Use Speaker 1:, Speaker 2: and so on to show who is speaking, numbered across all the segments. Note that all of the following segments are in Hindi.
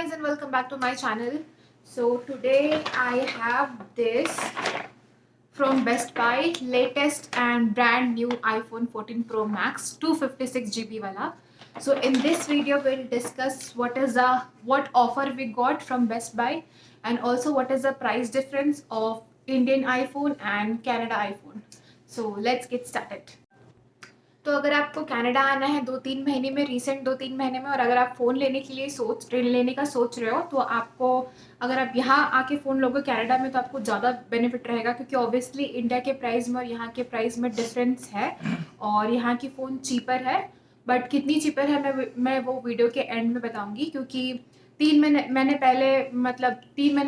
Speaker 1: guys and welcome back to my channel. So today I have this from Best Buy, latest and brand new iPhone 14 Pro Max 256GB wala. So in this video we'll discuss what offer we got from Best Buy and also what is the price difference of Indian iPhone and Canada iPhone. So let's get started. तो अगर आपको कनाडा आना है 2-3 महीने में, रिसेंट 2-3 महीने में, और अगर आप फ़ोन लेने के लिए लेने का सोच रहे हो, तो आपको अगर आप यहाँ आके फ़ोन लोगे कनाडा में तो आपको ज़्यादा बेनिफिट रहेगा, क्योंकि ऑब्वियसली इंडिया के प्राइस में और यहाँ के प्राइस में डिफरेंस है और यहाँ की फ़ोन चीपर है। बट कितनी चीपर है मैं वो वीडियो के एंड में बताऊँगी, क्योंकि 3 महीने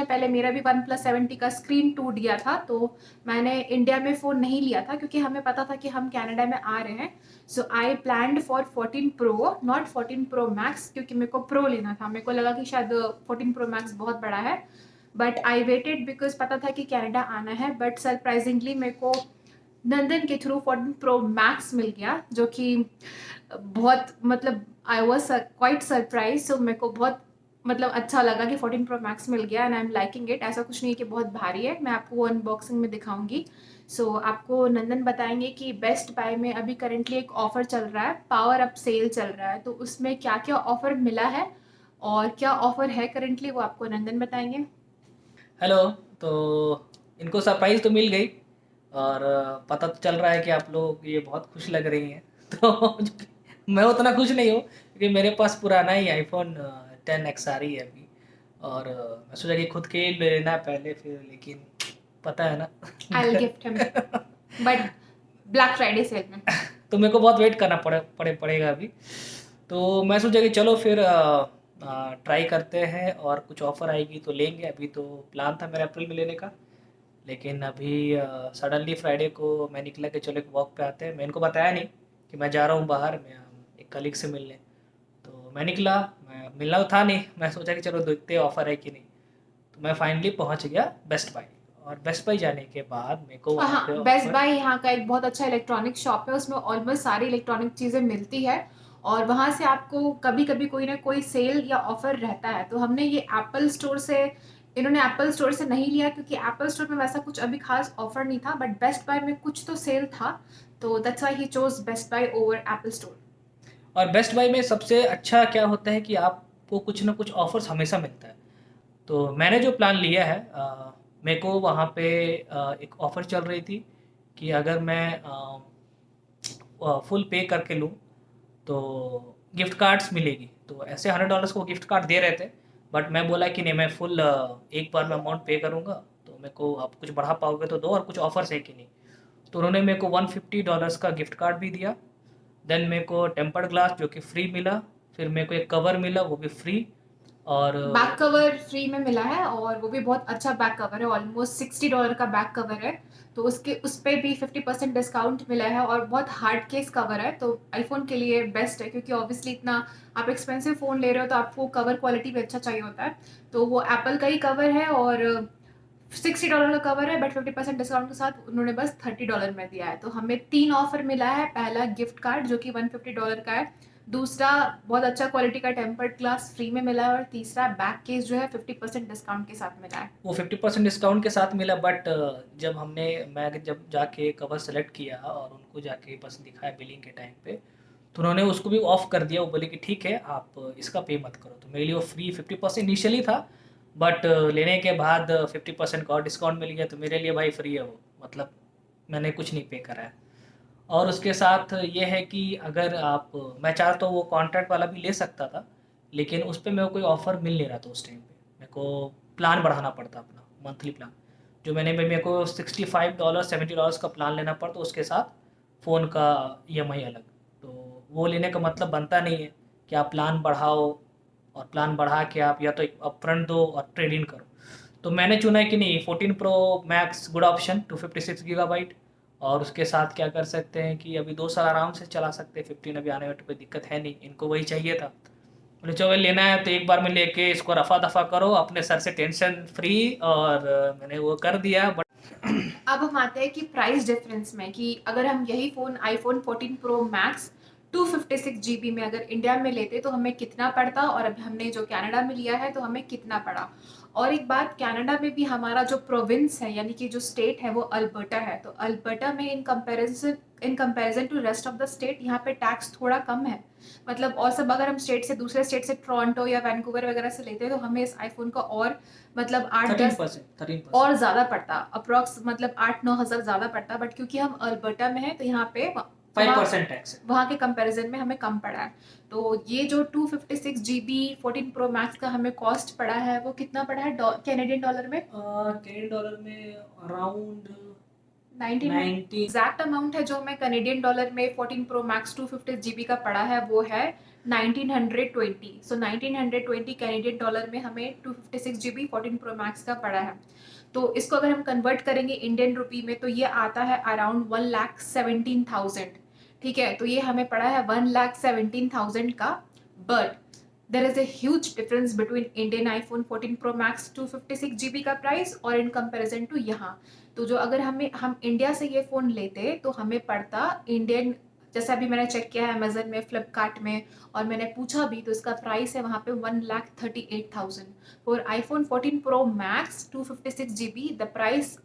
Speaker 1: पहले मेरा भी OnePlus 7T का स्क्रीन टूट गया था, तो मैंने इंडिया में फ़ोन नहीं लिया था क्योंकि हमें पता था कि हम कनाडा में आ रहे हैं। So I planned for 14 pro, not 14 pro max, क्योंकि मेरे को प्रो लेना था। मेरे को लगा कि शायद 14 प्रो मैक्स बहुत बड़ा है, बट आई वेटेड बिकॉज पता था कि कनाडा आना है। बट सरप्राइजिंगली मेरे को नंदन के थ्रू 14 प्रो मैक्स मिल गया, जो कि बहुत आई वॉज क्वाइट सरप्राइज। सो मेरे को बहुत अच्छा लगा कि 14 प्रो मैक्स मिल गया and I am liking it. ऐसा कुछ नहीं है कि बहुत भारी है, मैं आपको वो अनबॉक्सिंग में दिखाऊंगी। सो आपको नंदन बताएंगे कि बेस्ट बाय में अभी करेंटली एक ऑफर चल रहा है, पावर अप सेल चल रहा है, तो उसमें क्या क्या ऑफर मिला है और क्या ऑफर है करेंटली, वो आपको नंदन बताएंगे।
Speaker 2: हेलो। तो इनको सरप्राइज़ तो मिल गई और पता तो चल रहा है कि आप लोग ये बहुत खुश लग रही हैं। तो मैं उतना खुश नहीं हूँ क्योंकि मेरे पास पुराना ही आईफोन 10 XR ही है अभी। और मैं सोचा कि खुद के ही ले लेना पहले, फिर लेकिन पता है ना।
Speaker 1: I will gift him but black Friday sale में।
Speaker 2: तो मेरे को बहुत वेट करना पड़ेगा अभी। तो मैं सोचा कि चलो फिर ट्राई करते हैं और कुछ ऑफ़र आएगी तो लेंगे। अभी तो प्लान था मेरा अप्रैल में लेने का, लेकिन अभी सडनली फ्राइडे को मैं निकला कि चलो एक वॉक पे आते हैं। मैं इनको बताया नहीं कि मैं जा रहा हूँ बाहर, मैं एक कलीग से मिलने। तो मैं निकला, मैं मिलना तो था नहीं, मैं सोचा कि चलो देखते हैं ऑफ़र है कि नहीं। तो मैं फाइनली पहुँच गया बेस्ट बाय, और बेस्ट बाय जाने के बाद मेरे को वहाँ पे
Speaker 1: हाँ, बेस्ट
Speaker 2: ऑफ़र।
Speaker 1: बाय यहाँ का एक बहुत अच्छा इलेक्ट्रॉनिक शॉप है, उसमें ऑलमोस्ट सारी इलेक्ट्रॉनिक चीज़ें मिलती है और वहाँ से आपको कभी कभी कोई ना कोई सेल या ऑफर रहता है। तो हमने ये इन्होंने एप्पल स्टोर से नहीं लिया क्योंकि एप्पल स्टोर में वैसा कुछ अभी खास ऑफर नहीं था, बट बेस्ट बाय में कुछ तो सेल था, तो that's why he chose Best Buy over Apple Store.
Speaker 2: और बेस्ट बाय में सबसे अच्छा क्या होता है कि आपको कुछ ना कुछ ऑफ़र्स हमेशा मिलता है। तो मैंने जो प्लान लिया है, मेरे को वहाँ पे एक ऑफ़र चल रही थी कि अगर मैं फुल पे करके लूँ तो गिफ्ट कार्ड्स मिलेगी। तो ऐसे $100 को गिफ्ट कार्ड दे रहे थे, बट मैं बोला कि नहीं, मैं फुल एक बार में अमाउंट पे करूँगा, तो मेरे को आप कुछ बढ़ा पाओगे तो दो, और कुछ ऑफ़र्स है कि नहीं। तो उन्होंने मेरे को $150 का गिफ्ट कार्ड भी दिया। देन मेरे को टेम्पर्ड ग्लास जो कि फ्री मिला, फिर मेरे को एक कवर मिला वो भी फ्री। और
Speaker 1: बैक कवर फ्री में मिला है और वो भी बहुत अच्छा बैक कवर है, ऑलमोस्ट $60 का बैक कवर है। तो उस पर भी 50% डिस्काउंट मिला है और बहुत हार्ड केस कवर है, तो आईफोन के लिए बेस्ट है, क्योंकि ऑब्वियसली इतना आप एक्सपेंसिव फ़ोन ले रहे हो तो आपको कवर क्वालिटी भी अच्छा चाहिए होता है। तो वो एप्पल का ही कवर है और $60 का कवर है, बट 50% डिस्काउंट के साथ उन्होंने बस $30 में दिया है। तो हमें 3 ऑफर मिला है। पहला गिफ्ट कार्ड जो कि $150 का है, दूसरा बहुत अच्छा क्वालिटी का टेम्पर्ड ग्लास फ्री में मिला है, और तीसरा बैक केस जो है 50% डिस्काउंट के साथ मिला है।
Speaker 2: वो 50% डिस्काउंट के साथ मिला, बट जब जाके कवर सेलेक्ट किया और उनको जाके बस दिखाया बिलिंग के टाइम पे, तो उन्होंने उसको भी ऑफ कर दिया। वो बोले कि ठीक है, आप इसका पे मत करो। तो मेरे लिए वो फ्री 50% इनिशियली था, बट लेने के बाद 50% का और डिस्काउंट मिल गया, तो मेरे लिए भाई फ्री है वो। मतलब मैंने कुछ नहीं पे करा है। और उसके साथ ये है कि अगर आप, मैं चाहता तो वो कॉन्ट्रैक्ट वाला भी ले सकता था, लेकिन उस पे मेरे को कोई ऑफ़र मिल नहीं रहा था उस टाइम पे। मेरे को प्लान बढ़ाना पड़ता अपना मंथली प्लान, जो मेरे को $65 $70 का प्लान लेना पड़ता, उसके साथ फ़ोन का ईएमआई अलग। तो वो लेने का मतलब बनता नहीं है कि आप प्लान बढ़ाओ और प्लान बढ़ा के आप या तो अपफ्रंट दो और ट्रेड इन करो। तो मैंने चुना है कि नहीं, 14 pro max good option, 256 GB। और उसके साथ क्या कर सकते हैं कि अभी 2 साल आराम से चला सकते हैं। 15 अभी आने में तो कोई दिक्कत है नहीं। इनको वही चाहिए था, बोले चलो लेना है तो एक बार में लेके इसको रफ़ा दफ़ा करो अपने सर से, टेंशन फ्री। और मैंने वो कर दिया। बट
Speaker 1: अब हम आते हैं कि प्राइस डिफरेंस में, कि अगर हम यही phone iPhone 14 pro max 256 GB में अगर इंडिया में लेते तो हमें कितना पड़ता, और अब हमने जो कनाडा में लिया है तो हमें कितना पड़ा। और एक बात, कनाडा में भी हमारा जो प्रोविंस है यानी कि जो स्टेट है वो अल्बर्टा है, तो अल्बर्टा में in comparison to rest of the state यहाँ पे टैक्स थोड़ा कम है। मतलब और सब अगर हम स्टेट से, दूसरे स्टेट से, टोरंटो या वैंकूवर वगैरह से लेते हैं तो हमें इस आईफोन का और मतलब 8-10
Speaker 2: 13%
Speaker 1: और ज़्यादा पड़ता, अप्रॉक्स मतलब 8-9 हज़ार ज़्यादा पड़ता, बट क्योंकि हम अल्बर्टा में हैं तो यहाँ पे
Speaker 2: 5% टैक्स है।
Speaker 1: वहाँ के कंपैरिजन में हमें कम पड़ा है। तो ये जो 256 GB 14 प्रो मैक्स का हमें कॉस्ट पड़ा है वो कितना पड़ा है कैनेडियन डॉलर में?
Speaker 2: कैनेडियन डॉलर में अराउंड
Speaker 1: 1990 एग्जैक्ट अमाउंट है जो हमें कैनेडियन डॉलर में 14 प्रो मैक्स 250 GB का पड़ा है वो है 1920। सो 1920 कैनेडियन डॉलर में हमें 256 GB 14 प्रो मैक्स का पड़ा है। तो इसको अगर हम कन्वर्ट करेंगे इंडियन रुपी में तो ये आता है अराउंड 1,17,000। ठीक है, तो ये हमें पड़ा है 1,17,000 का। But there is a huge difference between Indian iPhone 14 Pro Max 256 GB का प्राइस और in comparison to यहाँ। तो जो अगर हम इंडिया से ये फ़ोन लेते तो हमें पड़ता इंडियन, जैसे अभी मैंने चेक किया है अमेजन में, फ्लिपकार्ट में, और मैंने पूछा भी तो इसका प्राइस है वहाँ पे 1,38,000 for iPhone 14 Pro Max 256 GB। The price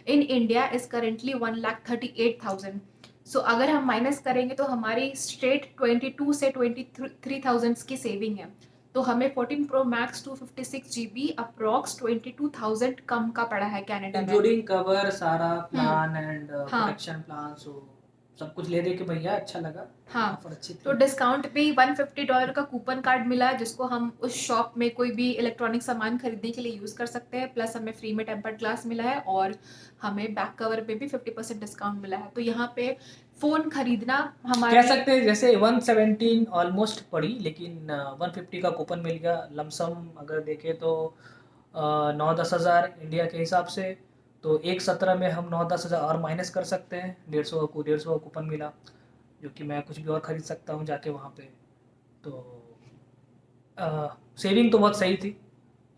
Speaker 1: in India is currently 1,38,000। सो अगर हम माइनस करेंगे तो हमारी स्ट्रेट 22 से 23,000 की सेविंग है। तो हमें 14 प्रो मैक्स 256 GB अप्रॉक्स 22,000 कम का पड़ा है कनाडा में,
Speaker 2: इंक्लूडिंग कवर सारा प्लान एंड
Speaker 1: हाँ
Speaker 2: प्रोटेक्शन प्लान, सो सब कुछ ले दे के भैया अच्छा लगा।
Speaker 1: हाँ।
Speaker 2: ऑफर अच्छी थी।
Speaker 1: तो डिस्काउंट भी $150 का कूपन कार्ड मिला है जिसको हम उस शॉप में कोई भी इलेक्ट्रॉनिक सामान खरीदने के लिए यूज़ कर सकते हैं। प्लस हमें फ्री में टेम्पर्ड ग्लास मिला है और हमें बैक कवर पे भी 50% डिस्काउंट मिला है। तो यहाँ पे फ़ोन खरीदना हमारे
Speaker 2: कह सकते हैं जैसे 117 ऑलमोस्ट पड़ी, लेकिन 150 का कूपन मिल गया। लमसम अगर देखें तो 9-10 हज़ार इंडिया के हिसाब से, तो 117 में हम 9-10 हज़ार और माइनस कर सकते हैं। 150 का कूपन मिला जो कि मैं कुछ भी और ख़रीद सकता हूँ जाके वहाँ पे। तो सेविंग तो बहुत सही थी,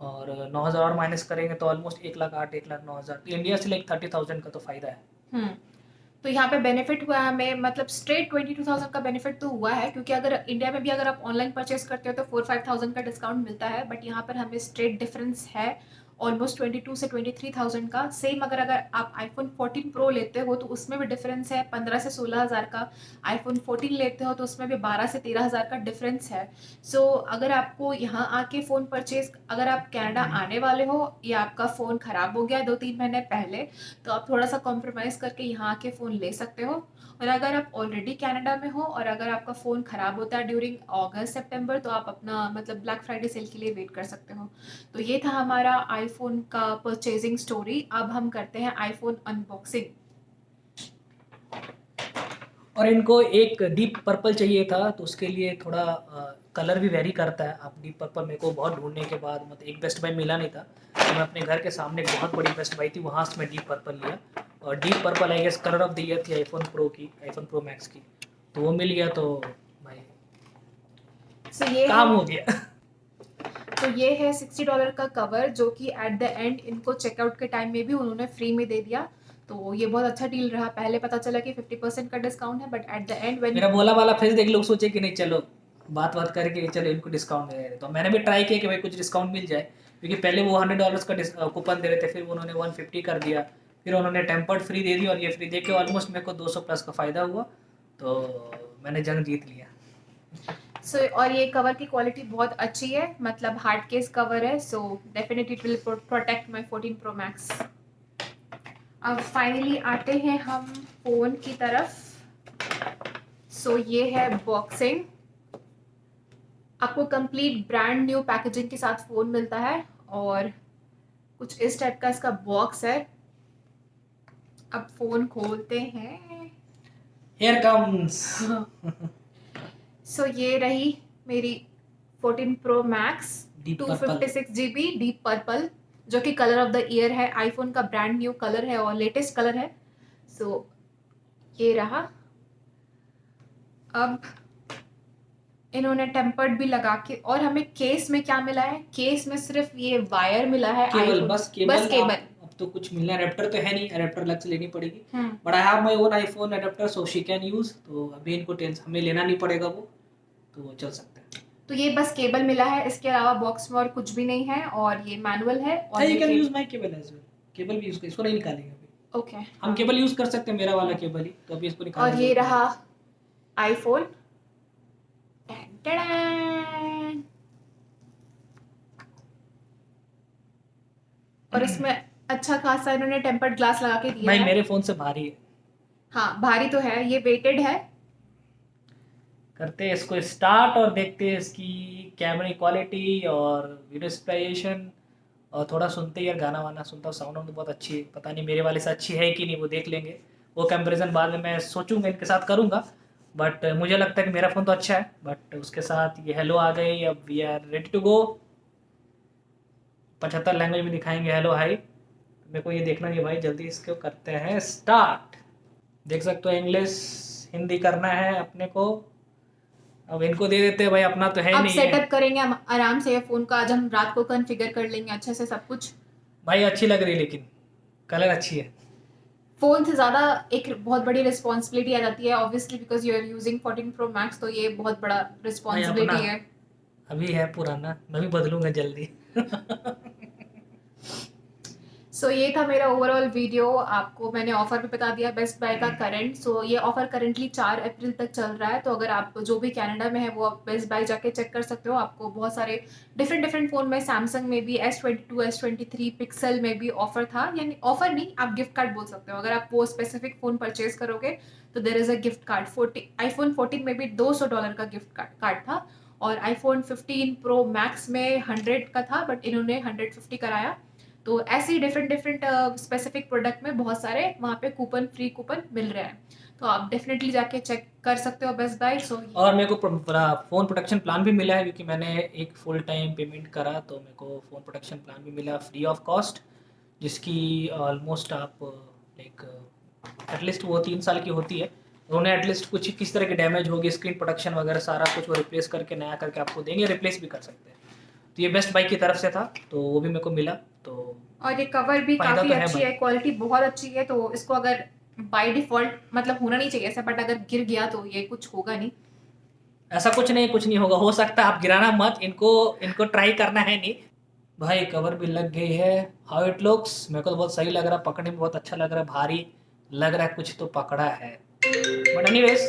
Speaker 2: और 9,000 और माइनस करेंगे तो ऑलमोस्ट 1,08,000 1,09,000, तो इंडिया से लाइक 30,000 का तो फ़ायदा है।
Speaker 1: तो यहाँ पे बेनिफिट हुआ है हमें, मतलब स्ट्रेट 22,000 का बेनिफिट तो हुआ है, क्योंकि अगर इंडिया में भी अगर आप ऑनलाइन परचेस करते हो तो 4-5,000 का डिस्काउंट मिलता है, बट यहाँ पर हमें स्ट्रेट डिफरेंस है ऑलमोस्ट 22 से 23,000 का। सेम अगर आप आईफोन 14 प्रो लेते हो तो उसमें भी डिफरेंस है 15 से 16,000 का। आईफोन 14 लेते हो तो उसमें भी 12 से 13,000 का डिफरेंस है। सो अगर आपको यहाँ आके फ़ोन परचेज, अगर आप कनाडा आने वाले हो या आपका फ़ोन ख़राब हो गया 2-3 महीने पहले, तो आप थोड़ा सा कॉम्प्रोमाइज़ करके यहाँ आके फ़ोन ले सकते हो। और अगर आप ऑलरेडी कनाडा में हो और अगर आपका फ़ोन ख़राब होता है ड्यूरिंग अगस्त सितंबर, तो आप अपना मतलब ब्लैक फ्राइडे सेल के लिए वेट कर सकते हो। तो ये था हमारा आईफोन का परचेजिंग स्टोरी। अब हम करते हैं आईफोन अनबॉक्सिंग।
Speaker 2: और इनको एक डीप पर्पल चाहिए था, तो उसके लिए थोड़ा कलर भी वेरी करता है। आप डीप पर्पल मेरे को बहुत ढूंढने के बाद, मतलब एक बेस्ट बाय मिला नहीं था, तो मैं अपने घर के सामने एक बहुत बड़ी बेस्ट बाय थी, वहाँ से मैं डीप पर्पल लिया। और deep purple I guess colour of the year थी आईफोन प्रो की, आईफोन प्रो मैक्स की, तो वो मिल गया तो भाई
Speaker 1: ये
Speaker 2: काम हो गया।
Speaker 1: तो ये है $60 का कवर, जो कि एट द एंड इनको चेकआउट के टाइम में भी उन्होंने फ्री में दे दिया। तो ये बहुत अच्छा डील रहा। पहले पता चला कि 50% का डिस्काउंट है, बट एट द एंड
Speaker 2: मेरा बोला वाला फेस देख लोग सोचे कि नहीं चलो बात करके चलो इनको डिस्काउंट दे रहे, तो मैंने भी ट्राई किया कि भाई कुछ डिस्काउंट मिल जाए, क्योंकि पहले वो $100 का कूपन दे रहे थे, फिर उन्होंने 150 कर दिया, फिर उन्होंने टेम्पर्ड फ्री दे दी, और ये फ्री दे के ऑलमोस्ट मेरे को 200 प्लस का फ़ायदा हुआ, तो मैंने जंग जीत लिया।
Speaker 1: और ये कवर की क्वालिटी बहुत अच्छी है, मतलब हार्ड केस कवर है, so definitely it will protect my 14 pro max. अब फाइनली आते हैं हम फ़ोन की तरफ। सो ये है बॉक्सिंग। आपको कंप्लीट ब्रांड न्यू पैकेजिंग के साथ फ़ोन मिलता है और कुछ इस टाइप का इसका बॉक्स है। अब फ़ोन खोलते हैं।
Speaker 2: Here comes.
Speaker 1: सो ये रही मेरी 14 pro max
Speaker 2: Deep
Speaker 1: 256 GB deep purple, जो कि कलर ऑफ द ईयर है, आईफोन का ब्रांड न्यू कलर है और लेटेस्ट कलर है। सो ये रहा। अब इन्होंने टेम्पर्ड भी लगा के, और हमें केस में क्या मिला है, केस में सिर्फ ये वायर मिला है,
Speaker 2: केबल,
Speaker 1: iPhone
Speaker 2: बस केबल।
Speaker 1: केबल।
Speaker 2: तो कुछ मिलना, अडेप्टर तो है नहीं, अडेप्टर अलग से लेनी पड़ेगी,
Speaker 1: hmm.
Speaker 2: But I have my own iPhone adapter so she can use, तो अभी इनको टेंशन हमें लेना नहीं पड़ेगा वो, तो वो चल सकते हैं।
Speaker 1: तो ये बस केबल मिला है, इसके अलावा बॉक्स में और कुछ भी नहीं है, और ये मैनुअल है और
Speaker 2: यू
Speaker 1: ये
Speaker 2: can use my cable as well, cable भी यूज कर, इसको नहीं निकालेंगे अभी,
Speaker 1: ओके।
Speaker 2: हम केबल यूज कर सकते हैं, मेरा वाला केबल ही, तो अभी इसको निकालने
Speaker 1: और
Speaker 2: की
Speaker 1: ये
Speaker 2: जरूरत नहीं
Speaker 1: रहा
Speaker 2: है।
Speaker 1: आईफोन, और इसमें अच्छा खासा इन्होंने टेम्पर्ड ग्लास लगा के दिया
Speaker 2: भाई
Speaker 1: है।
Speaker 2: मेरे फोन से भारी है।
Speaker 1: हाँ भारी तो है, ये वेटेड है।
Speaker 2: करते हैं इसको स्टार्ट और देखते हैं इसकी कैमरा क्वालिटी और वीडियो स्पेसिफिकेशन, और थोड़ा सुनते ही यार, गाना वाना सुनता हूँ, साउंड तो बहुत अच्छी है, पता नहीं मेरे वाले से अच्छी है कि नहीं, वो देख लेंगे, वो कंपैरिजन बाद में मैं सोचूंगा इनके साथ करूंगा, बट मुझे लगता है कि मेरा फ़ोन तो अच्छा है, बट उसके साथ ये हेलो आ गई, अब we are ready to go, 75 language में दिखाएंगे हेलो हाई, मेरे को ये देखना नहीं भाई, जल्दी इसको करते हैं स्टार्ट। देख सकते हो इंग्लिश हिंदी करना है अपने को, अब इनको दे देते हैं भाई, अपना तो है
Speaker 1: अब
Speaker 2: नहीं
Speaker 1: सेटअप
Speaker 2: है
Speaker 1: करेंगे हम आराम से, ये फोन का आज हम रात को कॉन्फ़िगर कर लेंगे अच्छे से सब कुछ।
Speaker 2: भाई, अच्छी लग रही है लेकिन कलर अच्छी है।
Speaker 1: फोन से ज़्यादा एक बहुत बड़ी रिस्पॉन्सिबिलिटी आ जाती है, obviously because you are using 14 pro Max, तो ये बहुत बड़ा
Speaker 2: भाई अपना
Speaker 1: रिस्पॉन्सिबिलिटी है।
Speaker 2: अभी है पुराना, मैं भी बदलूंगा जल्दी।
Speaker 1: सो ये था मेरा ओवरऑल वीडियो, आपको मैंने ऑफर भी बता दिया बेस्ट बाय का करंट। सो ये ऑफर करंटली 4 अप्रैल तक चल रहा है, तो अगर आप जो भी कनाडा में है वो आप बेस्ट बाय जाके चेक कर सकते हो। आपको बहुत सारे डिफरेंट फ़ोन में, सैमसंग में भी S22 S23 पिक्सल में भी ऑफर था, यानी ऑफर नहीं, आप गिफ्ट कार्ड बोल सकते हो। अगर आप वो स्पेसिफिक फ़ोन परचेज करोगे तो there is a gift card. IPhone 14 में भी $200 का गिफ्ट कार्ड था, और आईफोन 15 प्रो मैक्स में 100 का था, बट इन्होंने 150 कराया। तो ऐसे ही डिफरेंट स्पेसिफिक प्रोडक्ट में बहुत सारे वहाँ पे फ्री कूपन मिल रहे हैं, तो आप डेफिनेटली जाके चेक कर सकते हो बेस्ट बाय। सो
Speaker 2: और मेरे को फ़ोन प्रोटेक्शन प्लान भी मिला है, क्योंकि मैंने एक फुल टाइम पेमेंट करा, तो मेरे को फ़ोन प्रोटेक्शन प्लान भी मिला फ्री ऑफ कॉस्ट, जिसकी ऑलमोस्ट आप लाइक एटलीस्ट वो 3 साल की होती है, उन्होंने एटलीस्ट कुछ किस तरह की डैमेज होगी, स्क्रीन प्रोटेक्शन वगैरह सारा कुछ वो रिप्लेस करके नया करके आपको देंगे, रिप्लेस भी कर सकते हैं। तो ये बेस्ट बाय की तरफ से था, तो वो भी मेरे को मिला, तो
Speaker 1: और ये कवर भी
Speaker 2: फ़ायदा
Speaker 1: काफ़ी
Speaker 2: तो है
Speaker 1: अच्छी
Speaker 2: भाई।
Speaker 1: है, क्वालिटी बहुत अच्छी है, तो इसको अगर बाय डिफ़ॉल्ट मतलब होना नहीं चाहिए ऐसा, बट अगर गिर गया तो ये कुछ होगा नहीं।
Speaker 2: ऐसा कुछ नहीं होगा, हो सकता है आप गिराना मत, इनको ट्राई करना है नहीं। भाई कवर भी लग गई है, हाउ इट लुक्स, मेरे को तो बहुत सही लग रहा है, पकड़ने में बहुत अच्छा लग रहा है, भारी लग रहा है, कुछ तो पकड़ा है, बट एनीवेज।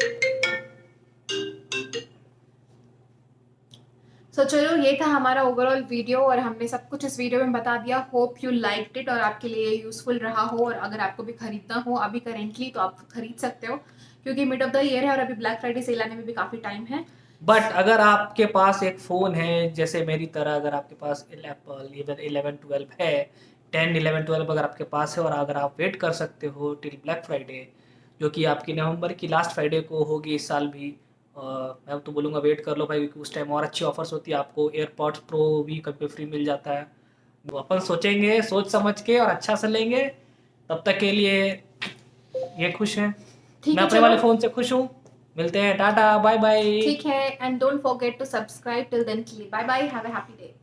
Speaker 1: सो चलो, ये था हमारा ओवरऑल वीडियो, और हमने सब कुछ इस वीडियो में बता दिया। होप यू लाइक्ड इट और आपके लिए यूजफुल रहा हो, और अगर आपको भी खरीदना हो अभी करेंटली तो आप खरीद सकते हो, क्योंकि मिड ऑफ द ईयर है और अभी ब्लैक फ्राइडे सेल आने में भी काफ़ी टाइम है।
Speaker 2: बट अगर आपके पास एक फ़ोन है जैसे मेरी तरह, अगर आपके पास एप्पल 11-12 है, 10-11-12 अगर आपके पास है, और अगर आप वेट कर सकते हो टिल ब्लैक फ्राइडे, जो कि आपकी नवंबर की लास्ट फ्राइडे को होगी इस साल भी, मैं तो बोलूँगा वेट कर लो भाई, क्योंकि उस टाइम और अच्छी ऑफर्स होती है, आपको एयरपॉड्स प्रो भी कभी फ्री मिल जाता है। वो अपन सोचेंगे सोच समझ के और अच्छा से लेंगे, तब तक के लिए ये खुश हैं,
Speaker 1: ठीक
Speaker 2: मैं
Speaker 1: है,
Speaker 2: अपने
Speaker 1: चलो
Speaker 2: वाले फ़ोन से खुश हूँ। मिलते हैं, टाटा बाय बाय।
Speaker 1: ठीक है, and don't forget to subscribe. Till then, bye bye, have a happy day.